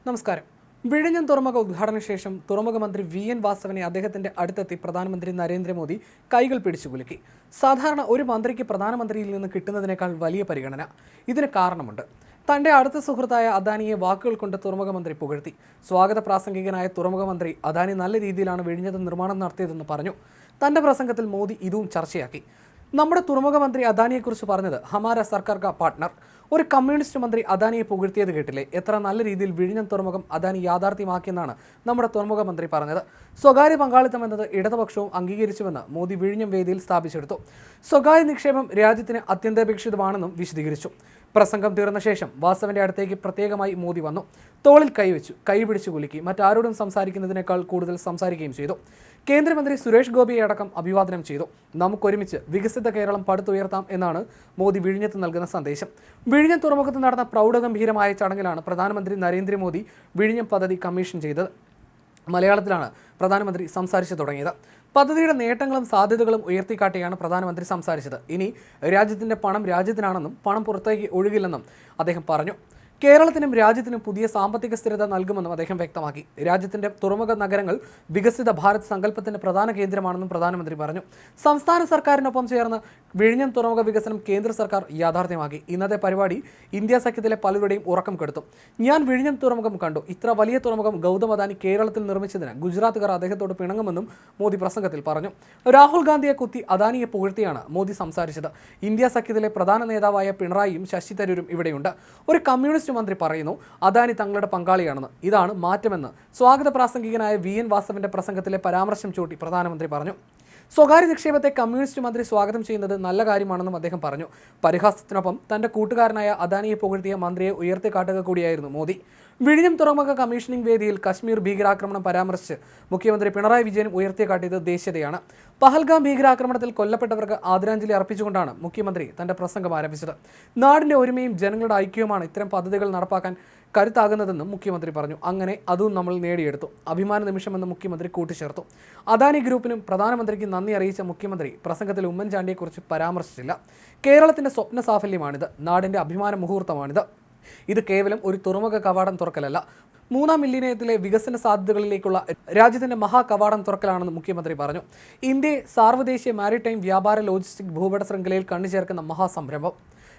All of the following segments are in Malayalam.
നമസ്കാരം. വിഴിഞ്ഞം തുറമുഖ ഉദ്ഘാടന ശേഷം തുറമുഖ മന്ത്രി VN വാസവനെ അദ്ദേഹത്തിന്റെ അടുത്തെത്തി പ്രധാനമന്ത്രി നരേന്ദ്രമോദി കൈകൾ പിടിച്ചു കുലുക്കി. സാധാരണ ഒരു മന്ത്രിക്ക് പ്രധാനമന്ത്രിയിൽ നിന്ന് കിട്ടുന്നതിനേക്കാൾ വലിയ പരിഗണന. ഇതിന് കാരണമുണ്ട്. തന്റെ അടുത്ത സുഹൃത്തായ അദാനിയെ വാക്കുകൾ കൊണ്ട് തുറമുഖ മന്ത്രി പുകഴ്ത്തി. സ്വാഗത പ്രാസംഗികനായ തുറമുഖ മന്ത്രി അദാനി നല്ല രീതിയിലാണ് വിഴിഞ്ഞത്ത് നിർമ്മാണം നടത്തിയതെന്ന് പറഞ്ഞു. തന്റെ പ്രസംഗത്തിൽ മോദി ഇതും ചർച്ചയാക്കി. നമ്മുടെ തുറമുഖ മന്ത്രി അദാനിയെക്കുറിച്ച് പറഞ്ഞത് ഹമാര സർക്കാർ കാ പാർട്ട്ണർ. ഒരു കമ്മ്യൂണിസ്റ്റ് മന്ത്രി അദാനിയെ പുകഴ്ത്തിയത് കേട്ടില്ലേ? എത്ര നല്ല രീതിയിൽ വിഴിഞ്ഞം തുറമുഖം അദാനി യാഥാർത്ഥ്യമാക്കിയെന്നാണ് നമ്മുടെ തുറമുഖ മന്ത്രി പറഞ്ഞത്. സ്വകാര്യ പങ്കാളിത്തം എന്നത് ഇടതുപക്ഷവും അംഗീകരിച്ചുവെന്ന് മോദി വിഴിഞ്ഞം വേദിയിൽ സ്ഥാപിച്ചെടുത്തു. സ്വകാര്യ നിക്ഷേപം രാജ്യത്തിന് അത്യന്താപേക്ഷിതമാണെന്നും വിശദീകരിച്ചു. പ്രസംഗം തീർന്ന ശേഷം വാസവന്റെ അടുത്തേക്ക് പ്രത്യേകമായി മോദി വന്നു. തോളിൽ കൈവച്ചു, കൈപിടിച്ചു കുലുക്കി. മറ്റാരോടും സംസാരിക്കുന്നതിനേക്കാൾ കൂടുതൽ സംസാരിക്കുകയും ചെയ്തു. കേന്ദ്രമന്ത്രി സുരേഷ് ഗോപിയെ അടക്കം അഭിവാദനം ചെയ്തു. നമുക്കൊരുമിച്ച് വികസിത കേരളം പടുത്തുയർത്താം എന്നാണ് മോദി വിഴിഞ്ഞത്ത് നൽകുന്ന സന്ദേശം. വിഴിഞ്ഞം തുറമുഖത്ത് നടന്ന പ്രൗഢഗംഭീരമായ ചടങ്ങിലാണ് പ്രധാനമന്ത്രി നരേന്ദ്രമോദി വിഴിഞ്ഞം പദ്ധതി കമ്മീഷൻ ചെയ്തത്. മലയാളത്തിലാണ് പ്രധാനമന്ത്രി സംസാരിച്ചു തുടങ്ങിയത്. പദ്ധതിയുടെ നേട്ടങ്ങളും സാധ്യതകളും ഉയർത്തിക്കാട്ടിയാണ് പ്രധാനമന്ത്രി സംസാരിച്ചത്. ഇനി രാജ്യത്തിൻ്റെ പണം രാജ്യത്തിനാണെന്നും പണം പുറത്തേക്ക് ഒഴുകില്ലെന്നും അദ്ദേഹം പറഞ്ഞു. കേരളത്തിനും രാജ്യത്തിനും പുതിയ സാമ്പത്തിക സ്ഥിരത നൽകുമെന്നും അദ്ദേഹം വ്യക്തമാക്കി. രാജ്യത്തിന്റെ തുറമുഖ നഗരങ്ങൾ വികസിത ഭാരത് സങ്കല്പത്തിന്റെ പ്രധാന കേന്ദ്രമാണെന്നും പ്രധാനമന്ത്രി പറഞ്ഞു. സംസ്ഥാന സർക്കാരിനൊപ്പം ചേർന്ന് വിഴിഞ്ഞം തുറമുഖ വികസനം കേന്ദ്ര സർക്കാർ യാഥാർത്ഥ്യമാക്കി. ഇന്നത്തെ പരിപാടി ഇന്ത്യ സഖ്യത്തിലെ പലരുടെയും ഉറക്കം കെടുത്തും. ഞാൻ വിഴിഞ്ഞം തുറമുഖം കണ്ടു. ഇത്ര വലിയ തുറമുഖം ഗൗതം അദാനി കേരളത്തിൽ നിർമ്മിച്ചതിന് ഗുജറാത്തുകാർ അദ്ദേഹത്തോട് പിണങ്ങുമെന്നും മോദി പ്രസംഗത്തിൽ പറഞ്ഞു. രാഹുൽ ഗാന്ധിയെ കുത്തി അദാനിയെ പുകഴ്ത്തിയാണ് മോദി സംസാരിച്ചത്. ഇന്ത്യ സഖ്യത്തിലെ പ്രധാന നേതാവായ പിണറായിയും ശശി തരൂരും ഇവിടെയുണ്ട്. ഒരു കമ്മ്യൂണിസ്റ്റ് മന്ത്രി പറയുന്നു അദാനി തങ്ങളുടെ പങ്കാളിയാണെന്ന്. ഇതാണ് മാറ്റമെന്ന് സ്വാഗത പ്രാസംഗികനായ VN വാസവന്റെ പ്രസംഗത്തിലെ പരാമർശം ചൂണ്ടി പ്രധാനമന്ത്രി പറഞ്ഞു. സ്വകാര്യ നിക്ഷേപത്തെ കമ്മ്യൂണിസ്റ്റ് മന്ത്രി സ്വാഗതം ചെയ്യുന്നത് നല്ല കാര്യമാണെന്നും അദ്ദേഹം പറഞ്ഞു. പരിഹാസത്തിനൊപ്പം തന്റെ കൂട്ടുകാരനായ അദാനിയെ പുകഴ്ത്തിയ മന്ത്രിയെ ഉയർത്തിക്കാട്ടുക കൂടിയായിരുന്നു മോദി. വിഴിഞ്ഞം തുറമുഖ കമ്മീഷനിംഗ് വേദിയിൽ കശ്മീർ ഭീകരാക്രമണം പരാമർശിച്ച് മുഖ്യമന്ത്രി പിണറായി വിജയൻ ഉയർത്തിക്കാട്ടിയത് ദേശീയതയാണ്. പഹൽഗാം ഭീകരാക്രമണത്തിൽ കൊല്ലപ്പെട്ടവർക്ക് ആദരാഞ്ജലി അർപ്പിച്ചുകൊണ്ടാണ് മുഖ്യമന്ത്രി തന്റെ പ്രസംഗം ആരംഭിച്ചത്. നാടിന്റെ ഒരുമയും ജനങ്ങളുടെ ഐക്യവുമാണ് ഇത്തരം പദ്ധതികൾ നടപ്പാക്കാൻ കരുത്താകുന്നതെന്നും മുഖ്യമന്ത്രി പറഞ്ഞു. അങ്ങനെ അതും നമ്മൾ നേടിയെടുത്തു. അഭിമാന നിമിഷമെന്ന് മുഖ്യമന്ത്രി കൂട്ടിച്ചേർത്തു. അദാനി ഗ്രൂപ്പിനും പ്രധാനമന്ത്രിക്ക് നന്ദി അറിയിച്ച മുഖ്യമന്ത്രി പ്രസംഗത്തിൽ ഉമ്മൻചാണ്ടിയെക്കുറിച്ച് പരാമർശിച്ചില്ല. കേരളത്തിന്റെ സ്വപ്ന സാഫല്യമാണിത്. നാടിന്റെ അഭിമാന മുഹൂർത്തമാണിത്. ഇത് കേവലം ഒരു തുറമുഖ കവാടം തുറക്കലല്ല, 3-ാം മില്ലേനിയത്തിലെ വികസന സാധ്യതകളിലേക്കുള്ള രാജ്യത്തിന്റെ മഹാകവാടം തുറക്കലാണെന്ന് മുഖ്യമന്ത്രി പറഞ്ഞു. ഇന്ത്യയെ സാർവദേശീയ മാരിടൈം വ്യാപാര ലോജിസ്റ്റിക് ഭൂപട ശൃംഖലയിൽ കണ്ടുചേർക്കുന്ന മഹാസംരംഭം.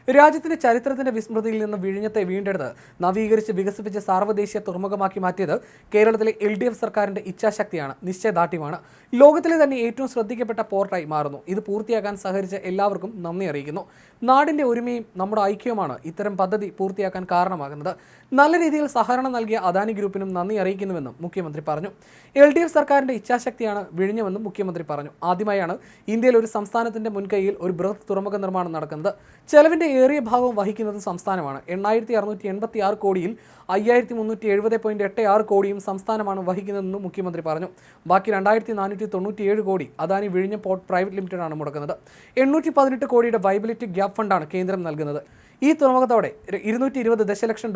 രാജ്യത്തിന്റെ ചരിത്രത്തിന്റെ വിസ്മൃതിയിൽ നിന്ന് വിഴിഞ്ഞത്തെ വീണ്ടെടുത്ത് നവീകരിച്ച് വികസിപ്പിച്ച് സാർവദേശീയ തുറമുഖമാക്കി മാറ്റിയത് കേരളത്തിലെ LDF സർക്കാരിന്റെ ഇച്ഛാശക്തിയാണ്, നിശ്ചയദാർഢ്യമാണ്. ലോകത്തിലെ തന്നെ ഏറ്റവും ശ്രദ്ധിക്കപ്പെട്ട പോർട്ടായി മാറുന്നു. ഇത് പൂർത്തിയാക്കാൻ സഹകരിച്ച എല്ലാവർക്കും നന്ദി അറിയിക്കുന്നു. നാടിന്റെ ഒരുമയും നമ്മുടെ ഐക്യവുമാണ് ഇത്തരം പദ്ധതി പൂർത്തിയാക്കാൻ കാരണമാകുന്നത്. നല്ല രീതിയിൽ സഹകരണം നൽകിയ അദാനി ഗ്രൂപ്പിനും നന്ദി അറിയിക്കുന്നുവെന്നും മുഖ്യമന്ത്രി പറഞ്ഞു. LDF സർക്കാരിന്റെ ഇച്ഛാശക്തിയാണ് വിഴിഞ്ഞമെന്നും മുഖ്യമന്ത്രി പറഞ്ഞു. ആദ്യമായാണ് ഇന്ത്യയിൽ ഒരു സംസ്ഥാനത്തിന്റെ മുൻകൈയിൽ ഒരു ബൃഹത് തുറമുഖ നിർമ്മാണം നടക്കുന്നത്. ചെലവിന്റെ ഏറിയ ഭാഗവും വഹിക്കുന്നത് സംസ്ഥാനമാണ്. 8686 കോടിയിൽ 5370.86 കോടിയും സംസ്ഥാനമാണ് വഹിക്കുന്നതെന്നും മുഖ്യമന്ത്രി പറഞ്ഞു. ബാക്കി 2497 കോടി അദാനി വിഴിഞ്ഞം പോർട്ട് പ്രൈവറ്റ് ലിമിറ്റഡ് ആണ് മുടക്കുന്നത്. 818 കോടിയുടെ വൈബിലിറ്റി ഗ്യാപ് ഫണ്ടാണ് കേന്ദ്രം നൽകുന്നത്. ഈ തുറമുഖത്തോടെ $220 ദശലക്ഷം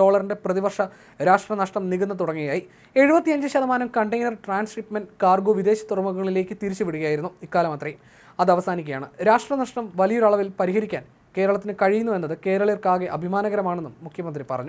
പ്രതിവർഷ രാഷ്ട്രനഷ്ടം നികുന്ന തുടങ്ങിയായി. 75% കണ്ടെയ്നർ ട്രാൻസ്ഷിപ്മെന്റ് കാർഗോ വിദേശ തുറമുഖങ്ങളിലേക്ക് തിരിച്ചുവിടുകയായിരുന്നു. ഇക്കാലം അത്രയും അത് അവസാനിക്കുകയാണ്. രാഷ്ട്രനഷ്ടം വലിയൊരളവിൽ പരിഹരിക്കാൻ കേരളത്തിന് കഴിയുന്നു എന്നത് കേരളീയർക്കാകെ അഭിമാനകരമാണെന്നും മുഖ്യമന്ത്രി പറഞ്ഞു.